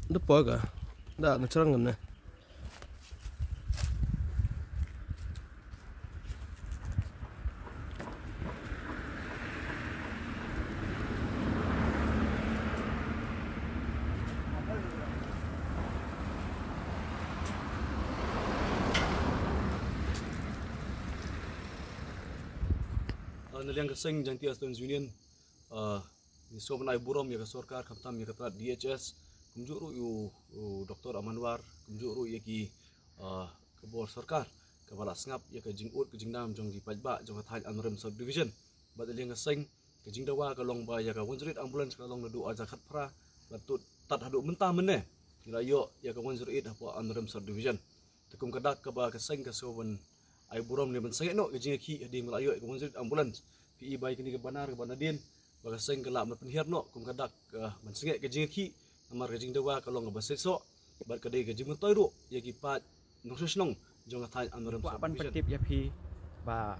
Depois, cara. Dá, não serang né? Naliang kasing janti Students Union ni sob na iburom ya sorkar kamtam ya kata DHS kumjuru yu Dr. Amanwar kumjuru ya ki kebor sorkar kepala sengap ya ke jingut ke jingdam jong ki pajba jong thai anrem subdivision bat liang kasing ke jingdawa ka long ba ya ka wonjrit ambulance ka long nadu aja khat pra batut tat hadu mentah mene kira yo ya ka wonjrit apa anrem subdivision tekum kadak ka ba kasing ka soban ai burom ni ben sangat no ke jingki di melayo ka wonjrit ambulance pi bai kini ke banar ke banadin bagaseng ke lak penhir no kum kadak men sangat ke jingki namar ke jingdawa ka long ba seso bat ka de ke jingtoy ru ya ki pat nong jong thai anrem ban petip ya pi ba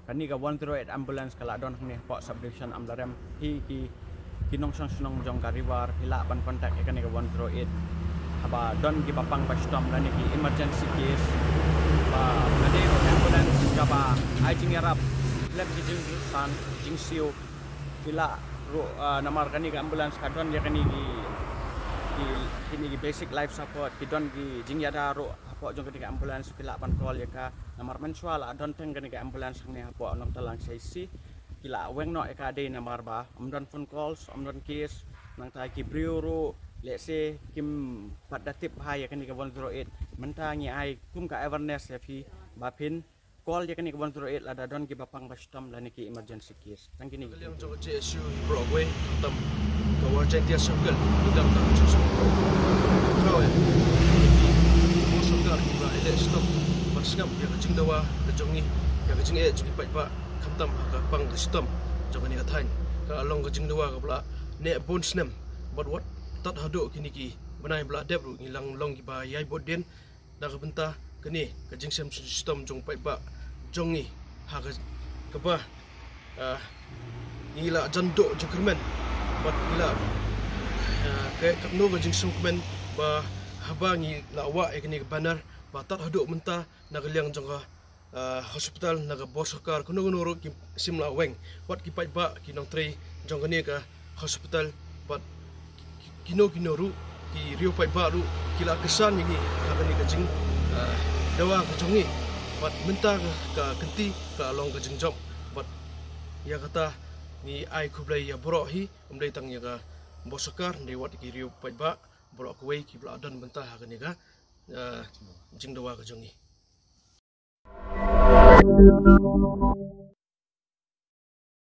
kani ka 108 ambulance kala don ni pok subdivision amlarem hi ki kinong sonong jong kariwar hila ban kontak ya kani ka 108 aba don ki papang pastom lani ki emergency case ba nade ambulance ka ba ai jing yarap lem ki jing san jing siu hila ro namar kani ka ambulance ka don ya kani ki basic life support ki don ki jing yada ro apa jong kani ka ambulance hila ban call ya ka namar mensual don teng kani ka ambulance ni apa nong talang saisi kila weng no ka de namar ba don phone calls don case nang tai ki briuro let's say kim padatif bahaya kan di 108 mentangi ai kum ka awareness ya fi bapin call ya kan di 108 ada don ki bapang bastom dan ki emergency case tang kini yang jong JSU Broadway tam ka warjan dia sokal dudang tak cusu kau ya sokal ki ba ele stop bersengap ya kecing dawa ke jongi ya kecing jong pak kamtam ka pang bastom jong ni kathan ka long kecing dawa ka pula ne bon snem but what tat haduk kini ki benai belah dep ru ngilang long ki ba yai boden dah ke bentah kini ke jingsem system jong pai ba jong ni ha ke ba ngila janduk jengkermen bat ngila ke kapno ke jingsem kemen ba haba ngi la wa kini ke banar ba tat haduk mentah nak liang jong ka hospital nak bos sokar kuno ru ki simla weng wat ki pai ba ki nong trei jong kini ke hospital bat kino ru ki rio pai baru kila kesan ini akan ni kecing dawa kejongi bat mentah ke kenti ke long ke jengjom bat ya kata ni ai kublai ya borok hi umdai tang ya ka bosokar dewat ki rio pai ba borok kuai ki bladan mentah akan ni ka jing dawa kejongi